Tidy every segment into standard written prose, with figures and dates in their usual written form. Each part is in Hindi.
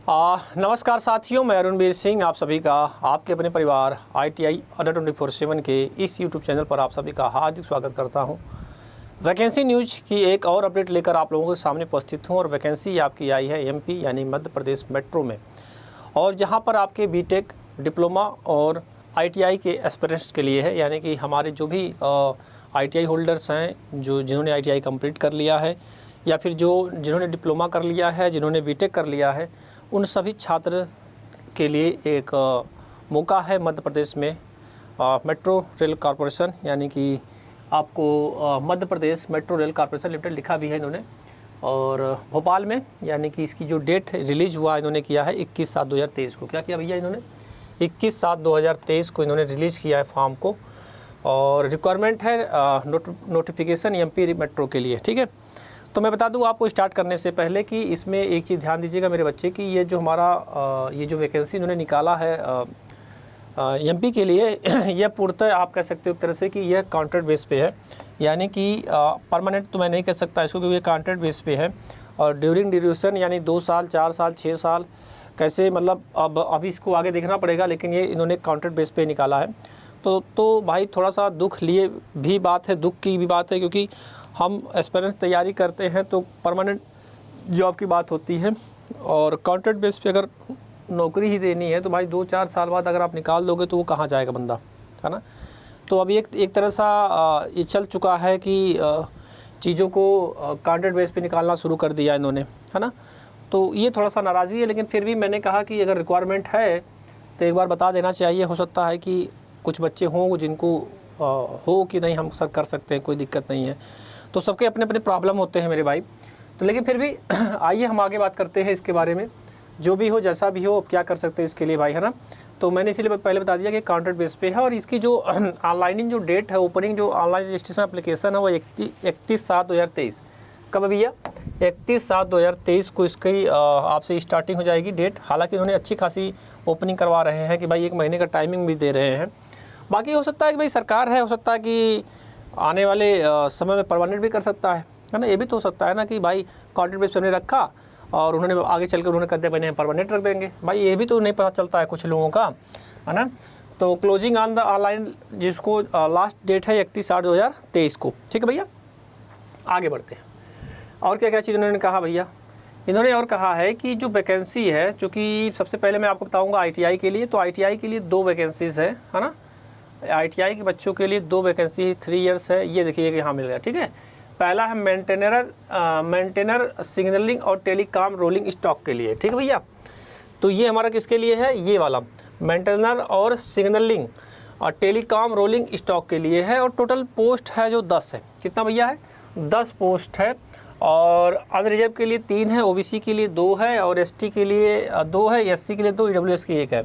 नमस्कार साथियों, मैं अरुणवीर सिंह आप सभी का आपके अपने परिवार ITI अड्डा 24/7 के इस YouTube चैनल पर आप सभी का हार्दिक स्वागत करता हूं। वैकेंसी न्यूज की एक और अपडेट लेकर आप लोगों के सामने उपस्थित हूं और वैकेंसी आपकी आई है MP यानी मध्य प्रदेश मेट्रो में, और जहां पर आपके बीटेक, डिप्लोमा और ITI के एस्पिरेंट्स के लिए है। यानी कि हमारे जो भी ITI होल्डर्स हैं, जिन्होंने ITI कंप्लीट कर लिया है या फिर जिन्होंने डिप्लोमा कर लिया है, जिन्होंने बीटेक कर लिया है, उन सभी छात्र के लिए एक मौका है मध्य प्रदेश में। मेट्रो रेल कॉरपोरेशन यानी कि आपको Madhya Pradesh metro rail corporation limited लिखा भी है इन्होंने, और भोपाल में, यानी कि इसकी जो डेट रिलीज़ हुआ इन्होंने किया है 21/7/2023 को। क्या किया भैया इन्होंने? 21/7/2023 को इन्होंने रिलीज़ किया है फॉर्म को, और रिक्वायरमेंट है नोटिफिकेशन MP मेट्रो के लिए। ठीक है, तो मैं बता दूं आपको स्टार्ट करने से पहले कि इसमें एक चीज़ ध्यान दीजिएगा मेरे बच्चे कि ये जो हमारा ये जो वैकेंसी इन्होंने निकाला है MP के लिए यह पूर्णतः आप कह सकते हो एक तरह से कि यह कॉन्ट्रैक्ट बेस पे है। यानी कि परमानेंट तो मैं नहीं कह सकता इसको, क्योंकि ये कॉन्ट्रैक्ट बेस पे है। और ड्यूरिंग ड्यूरेशन यानी 2 साल, 4 साल, 6 साल कैसे, मतलब अभी इसको आगे देखना पड़ेगा, लेकिन ये इन्होंने कॉन्ट्रैक्ट बेस पे निकाला है। तो भाई थोड़ा सा दुख लिए भी बात है, दुख की भी बात है, क्योंकि हम एस्पिरेंट्स तैयारी करते हैं तो परमानेंट जॉब की बात होती है, और कॉन्ट्रैक्ट बेस पे अगर नौकरी ही देनी है तो भाई 2-4 साल बाद अगर आप निकाल दोगे तो वो कहाँ जाएगा बंदा, है ना। तो अभी एक तरह सा ये चल चुका है कि चीज़ों को कॉन्ट्रैक्ट बेस पे निकालना शुरू कर दिया इन्होंने, है ना। तो ये थोड़ा सा नाराज़गी है, लेकिन फिर भी मैंने कहा कि अगर रिक्वायरमेंट है तो एक बार बता देना चाहिए। हो सकता है कि कुछ बच्चे हों जिनको हो कि नहीं हम सर कर सकते हैं, कोई दिक्कत नहीं है। तो सबके अपने अपने प्रॉब्लम होते हैं मेरे भाई। तो लेकिन फिर भी आइए हम आगे बात करते हैं इसके बारे में। जो भी हो, जैसा भी हो, क्या कर सकते हैं इसके लिए भाई, है ना। तो मैंने इसीलिए पहले बता दिया कि कॉन्ट्रैक्ट बेस पे है, और इसकी जो ऑनलाइनिंग जो डेट है, ओपनिंग जो ऑनलाइन रजिस्ट्रेशन एप्लीकेशन है वो 31/7/2023 कब भैया? 31/7/2023 को इसकी आपसे स्टार्टिंग हो जाएगी डेट। हालांकि उन्होंने अच्छी खासी ओपनिंग करवा रहे हैं कि भाई 1 महीने का टाइमिंग भी दे रहे हैं। बाकी हो सकता है कि भाई सरकार है, हो सकता है कि आने वाले समय में परमानेंट भी कर सकता है ना। ये भी तो हो सकता है ना कि भाई कॉन्ट्रैक्ट बेस पे हमने रखा और उन्होंने आगे चलकर उन्होंने कर दिया मैंने परमानेंट रख देंगे। भाई ये भी तो नहीं पता चलता है कुछ लोगों का, है ना। तो क्लोजिंग ऑन द ऑनलाइन जिसको लास्ट डेट है 31/8/2023 को। ठीक है भैया, आगे बढ़ते हैं। और क्या क्या चीज़ उन्होंने कहा भैया? इन्होंने और कहा है कि जो वैकेंसी है, चूँकि सबसे पहले मैं आपको बताऊँगा ITI के लिए, तो ITI के लिए 2 वैकेंसीज़ है ना। ITI के बच्चों के लिए 2 वैकेंसी 3 इयर्स है। ये देखिए यहाँ मिल गया। ठीक है, पहला है मेंटेनर सिग्नलिंग और टेलीकॉम रोलिंग स्टॉक के लिए। ठीक है भैया, तो ये हमारा किसके लिए है? ये वाला मेंटेनर और सिग्नलिंग और टेलीकॉम रोलिंग स्टॉक के लिए है, और टोटल पोस्ट है जो 10 है। कितना भैया है? 10 पोस्ट है। और अनरिजर्व के लिए 3 है, OBC के लिए 2 है, और ST के लिए 2 है, SC के लिए 2, EWS की 1 है।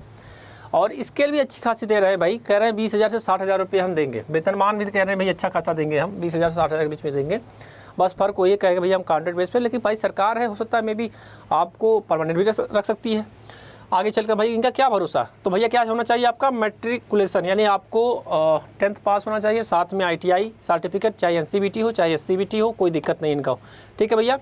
और स्केल भी अच्छी खासी दे रहे हैं भाई, कह रहे हैं 20,000 से 60,000 रुपये हम देंगे। वेतनमान भी कह रहे हैं भाई अच्छा खासा देंगे हम, 20,000 से 60,000 के बीच में देंगे। बस फ़र्क वो ये कहेगा भैया हम कॉन्ट्रैक्ट बेस पे, लेकिन भाई सरकार है, हो सकता है मे भी आपको परमानेंट भी रख सकती है आगे चलकर। भाई इनका क्या भरोसा? तो भैया क्या होना चाहिए आपका? मैट्रिकुलेशन, यानी आपको 10th पास होना चाहिए, साथ में ITI सर्टिफिकेट, चाहे NCBT हो चाहे SCBT हो, कोई दिक्कत नहीं इनका हो। ठीक है भैया,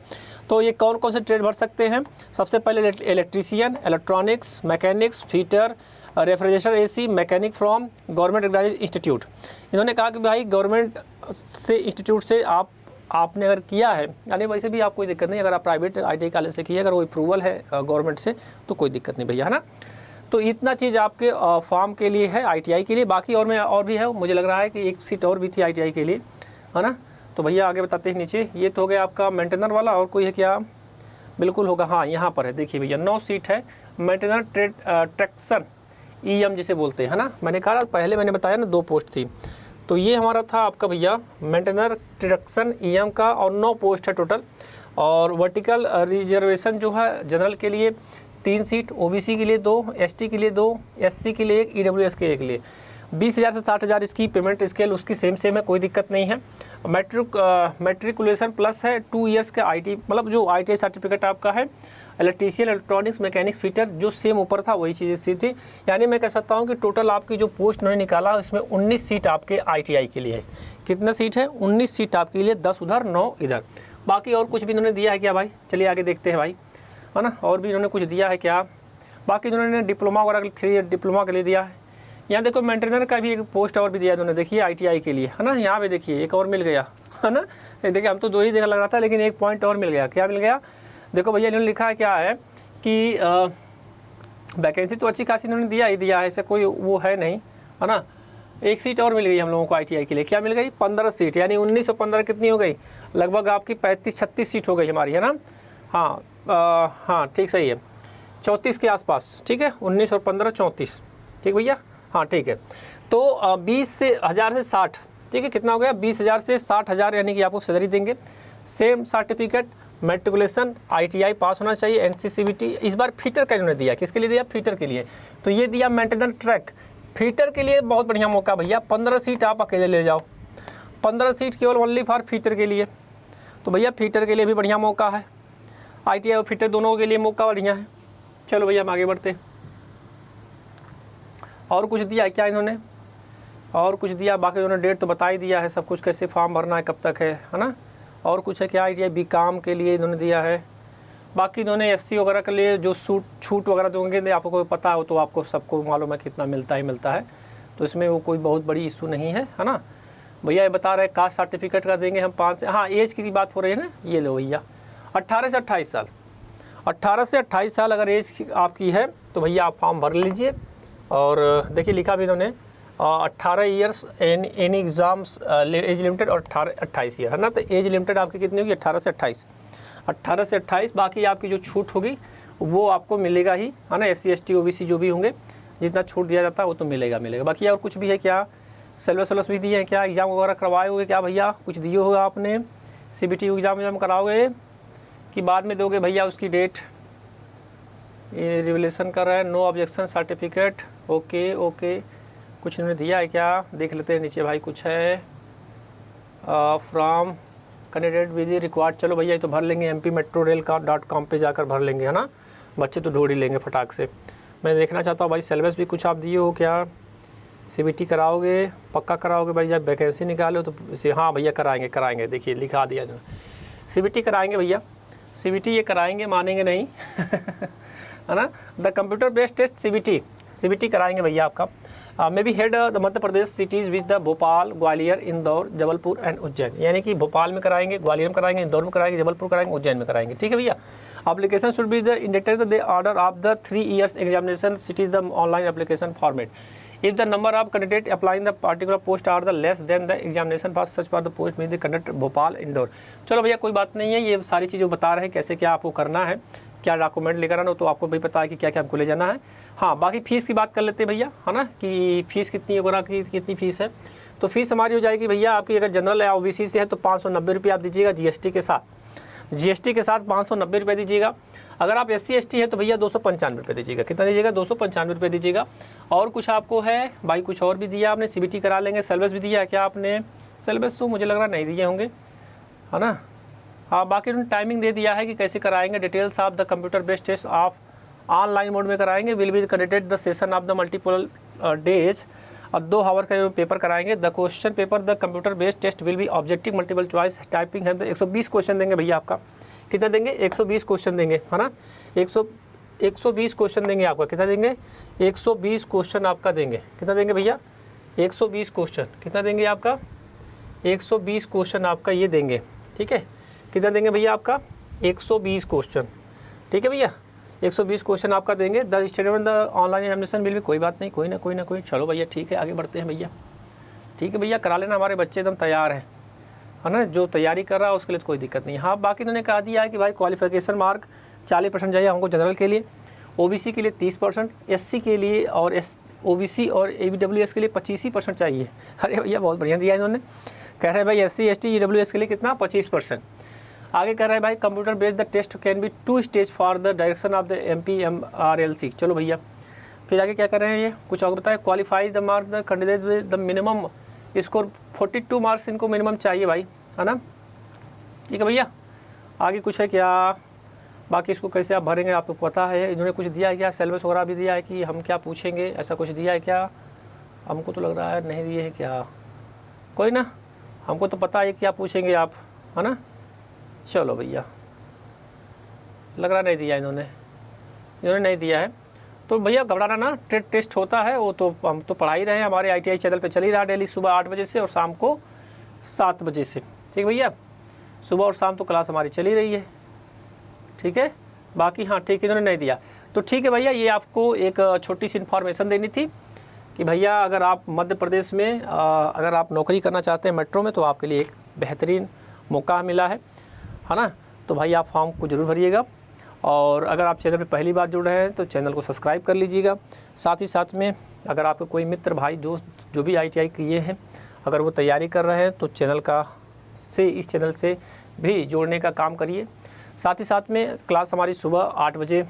तो ये कौन कौन से ट्रेड भर सकते हैं? सबसे पहले electrician, electronics, mechanics, fitter, refrigerator AC, mechanic from government recognised institute. इन्होंने कहा कि भाई गवर्नमेंट से इंस्टीट्यूट से आपने अगर किया है, यानी वैसे भी आप कोई दिक्कत नहीं, अगर आप प्राइवेट ITI कॉलेज से किए, अगर वो अप्रूवल है गवर्नमेंट से तो कोई दिक्कत नहीं भैया, है ना। तो इतना चीज़ आपके फॉर्म के लिए है ITI के लिए। बाकी और भी है, मुझे लग रहा है कि 1 सीट और भी थी ITI के लिए, है ना। तो भैया आगे बताते हैं नीचे। ये तो हो गया आपका मेंटेनर वाला, और कोई है क्या? बिल्कुल होगा, हाँ यहाँ पर है, देखिए भैया 9 सीट है। मेंटेनर ट्रैक्शन EM जिसे बोलते हैं, है ना। मैंने कहा पहले मैंने बताया ना 2 पोस्ट थी, तो ये हमारा था आपका भैया मेंटेनर ट्रैक्शन EM का, और 9 पोस्ट है टोटल। और वर्टिकल रिजर्वेशन जो है जनरल के लिए 3 सीट, OBC के लिए 2, ST के लिए 2, SC के लिए 1, EWS के 1 के लिए। 20,000 से 60,000 इसकी पेमेंट स्केल उसकी सेम है, कोई दिक्कत नहीं है। मैट्रिकुलेशन प्लस है 2 ईयर्स का IT, मतलब जो ITI सर्टिफिकेट आपका है, इलेक्ट्रीशियन, इलेक्ट्रॉनिक्स, मैकेनिक्स, फिटर, जो सेम ऊपर था वही चीज़ें थी। यानी मैं कह सकता हूँ कि टोटल आपकी जो पोस्ट उन्होंने निकाला उसमें 19 सीट आपके ITI के लिए है। कितना सीट है? 19 सीट आपके लिए, 10 उधर 9 इधर। बाकी और कुछ भी इन्होंने दिया है क्या भाई? चलिए आगे देखते हैं भाई। है ना। और भी इन्होंने कुछ दिया है क्या, बाकी इन्होंने डिप्लोमा वगैरह 3 ईयर डिप्लोमा के लिए दिया है। यहाँ देखो मेंटेनर का भी एक पोस्ट और भी दिया है इन्होंने, देखिए ITI के लिए, है ना। यहाँ पे देखिए एक और मिल गया, है ना। देखिए हम तो 2 ही देखा लग रहा था, लेकिन एक पॉइंट और मिल गया। क्या मिल गया, देखो भैया इन्होंने लिखा है क्या है कि वैकेंसी तो अच्छी खासी इन्होंने दिया ही दिया है, ऐसा कोई वो है नहीं, है ना। एक सीट और मिल गई हम लोगों को ITI के लिए। क्या मिल गई, 15 सीट, यानी 19 और 15 कितनी हो गई, लगभग आपकी 35-36 सीट हो गई हमारी, है ना। हाँ हाँ ठीक सही है, 34 के आसपास, ठीक है। 19 और 15 34, ठीक भैया, हाँ ठीक है। तो 20,000 से 60, ठीक है, कितना हो गया, 20,000 से 60,000, यानी कि आपको सैलरी देंगे। सेम सर्टिफिकेट, मेट्रिकुलेशन, ITI पास होना चाहिए, NCCBT। इस बार फीटर का इन्होंने दिया, किसके लिए दिया, फीटर के लिए। तो ये दिया मेंटेनेंस ट्रैक, फीटर के लिए बहुत बढ़िया मौका भैया। 15 सीट आप अकेले ले जाओ, 15 सीट केवल ओनली फॉर फीटर के लिए। तो भैया फीटर के लिए भी बढ़िया मौका है, ITI और फीटर दोनों के लिए मौका बढ़िया है। चलो भैया हम आगे बढ़ते हैं। और कुछ दिया है क्या इन्होंने, और कुछ दिया, बाकी उन्होंने डेट तो बता ही दिया है सब कुछ, कैसे फॉर्म भरना है, कब तक है ना। और कुछ है क्या, ITI BCom के लिए इन्होंने दिया है। बाकी इन्होंने SC वगैरह के लिए जो छूट वगैरह दोगे, आपको कोई पता हो तो आपको सबको मालूम है कितना मिलता है, तो इसमें वो कोई बहुत बड़ी इशू नहीं है, है ना। भैया ये बता रहे हैं कास्ट सर्टिफिकेट का देंगे हम 5 से, हाँ एज की बात हो रही है ना, ये लो भैया 18 से 28 साल, 18 से 28 साल अगर एज आपकी है तो भैया आप फॉर्म भर लीजिए। और देखिए लिखा भी इन्होंने 18 years any exams age limited, और 28 ईयर, है ना। तो एज लिमिटेड आपकी कितनी होगी, 18 से 28, 18 से 28। बाकी आपकी जो छूट होगी वो आपको मिलेगा ही, है ना। SC ST OBC जो भी होंगे, जितना छूट दिया जाता है वो तो मिलेगा। बाकी और कुछ भी है क्या, सिलेबस भी दिए हैं क्या, एग्ज़ाम वगैरह करवाए हुए क्या भैया, कुछ दिए हो आपने, CBT एग्ज़ाम कराओगे कि बाद में दोगे भैया उसकी डेट। ये रिवलेशन कर रहा है, नो ऑब्जेक्शन सर्टिफिकेट, ओके। कुछ इन्होंने दिया है क्या, देख लेते हैं नीचे भाई, कुछ है फ्रॉम कैंडिडेट विद रिक्वायर्ड। चलो भैया ये तो भर लेंगे, mp-metro-rail.com पे जाकर भर लेंगे, है ना। बच्चे तो ढूंढ ही लेंगे फटाक से। मैं देखना चाहता हूँ भाई सिलेबस भी कुछ आप दिए हो क्या, CBT कराओगे, पक्का कराओगे भाई, जब वैकेंसी निकालो तो हाँ भैया कराएंगे। देखिए लिखा दिया जो CBT कराएंगे भैया, CBT ये कराएंगे, मानेंगे नहीं है ना। The computer based test CBT कराएंगे भैया आपका। May be held the Madhya Pradesh cities with the Bhopal, Gwalior, Indore, Jabalpur and Ujjain, यानी कि भोपाल में कराएंगे, ग्वालियर में कराएंगे, इंदौर में कराएंगे, जबलपुर कराएंगे, उज्जैन में कराएंगे, ठीक है भैया। Application should be the indebted the order of the 3 years examination cities the online application format. If the number of candidate applying the particular post are the less than the examination pass such for the post may be conduct Bhopal Indore. चलो भैया कोई बात नहीं है, ये सारी चीज़ें बता रहे हैं कैसे क्या आपको करना है, क्या डॉक्यूमेंट लेकर आना, तो आपको भी पता है कि क्या क्या हमको ले जाना है। हाँ बाकी फ़ीस की बात कर लेते हैं भैया, है ना, कि फ़ीस कितनी वगैरह की कितनी फ़ीस है। तो फीस हमारी हो जाएगी भैया आपकी, अगर जनरल या OBC से है तो 590 रुपये आप दीजिएगा GST के साथ 590 रुपये दीजिएगा। अगर आप SC ST है तो भैया 295 रुपये दीजिएगा। कितना दीजिएगा, 295 रुपये दीजिएगा। और कुछ आपको है भाई, कुछ और भी दिया आपने, CBT करा लेंगे। सिलेबस भी दिया है क्या आपने, सिलेबस तो मुझे लग रहा नहीं दिए होंगे, है ना। हाँ बाकी उन्होंने टाइमिंग दे दिया है कि कैसे कराएंगे। Details of the computer based test of online mode में कराएंगे, will be conducted the session of the multiple days, और 2 आवर का पेपर कराएंगे। The question paper the computer based test will be objective multiple choice typing है। 120 क्वेश्चन देंगे भैया आपका, कितना देंगे, 120 क्वेश्चन देंगे, है ना। 120 क्वेश्चन देंगे आपका, कितना देंगे, 120 क्वेश्चन आपका देंगे। कितना देंगे भैया, 120 क्वेश्चन, कितना देंगे आपका, 120 क्वेश्चन आपका ये देंगे, ठीक है। कितना देंगे भैया आपका, 120 क्वेश्चन, ठीक है भैया, 120 क्वेश्चन आपका देंगे। The statement the online examination bill भी, कोई बात नहीं, कोई ना कोई। चलो भैया ठीक है, आगे बढ़ते हैं भैया, ठीक है भैया, करा लेना, हमारे बच्चे एकदम तैयार हैं, है ना। जो तैयारी कर रहा है उसके लिए तो कोई दिक्कत नहीं। हाँ बाकी उन्होंने कहा दिया है कि भाई क्वालिफिकेशन मार्क 40% चाहिए हमको जनरल के लिए, OBC के लिए 30%, SC के लिए और OBC और EWS के लिए 25% चाहिए। अरे भैया बहुत बढ़िया दिया इन्होंने, कह रहे हैं भाई SC ST EWS के लिए कितना, 25%। आगे कह रहा है भाई computer based the test can be 2 stage for the direction of the MP-MRLC। चलो भैया फिर आगे क्या कर रहे हैं, ये कुछ और बताएं। Qualify the mark the candidate with the minimum score 42 marks इनको मिनिमम चाहिए भाई, है ना, ठीक है भैया। आगे कुछ है क्या, बाकी इसको कैसे आप भरेंगे आपको पता है। इन्होंने कुछ दिया है क्या, सिलेबस वगैरह भी दिया है कि हम क्या पूछेंगे, ऐसा कुछ दिया है क्या, हमको तो लग रहा है नहीं दिए है क्या, कोई ना, हमको तो पता है क्या पूछेंगे आप, है ना। चलो भैया लग रहा नहीं दिया इन्होंने नहीं दिया है। तो भैया घबराना ना, टेस्ट होता है वो तो हम तो पढ़ा ही रहे हैं, हमारे ITI चैनल पे चल ही रहा डेली सुबह 8 बजे से और शाम को 7 बजे से। ठीक भैया, सुबह और शाम तो क्लास हमारी चल ही रही है। ठीक है, बाकी हाँ ठीक, इन्होंने नहीं दिया तो ठीक है भैया। ये आपको एक छोटी सी इन्फॉर्मेशन देनी थी कि भैया अगर आप मध्य प्रदेश में अगर आप नौकरी करना चाहते हैं मेट्रो में तो आपके लिए एक बेहतरीन मौका मिला है ना। तो भाई आप फॉर्म को ज़रूर भरिएगा और अगर आप चैनल पे पहली बार जुड़ रहे हैं तो चैनल को सब्सक्राइब कर लीजिएगा। साथ ही साथ में अगर आपके कोई मित्र भाई दोस्त जो भी ITI किए हैं अगर वो तैयारी कर रहे हैं तो इस चैनल से भी जोड़ने का काम करिए। साथ ही साथ में क्लास हमारी सुबह 8 बजे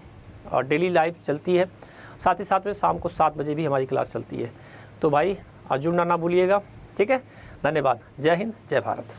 डेली लाइव चलती है, साथ ही साथ में शाम को 7 बजे भी हमारी क्लास चलती है। तो भाई जुड़ना ना भूलिएगा। ठीक है, धन्यवाद। जय हिंद, जय भारत।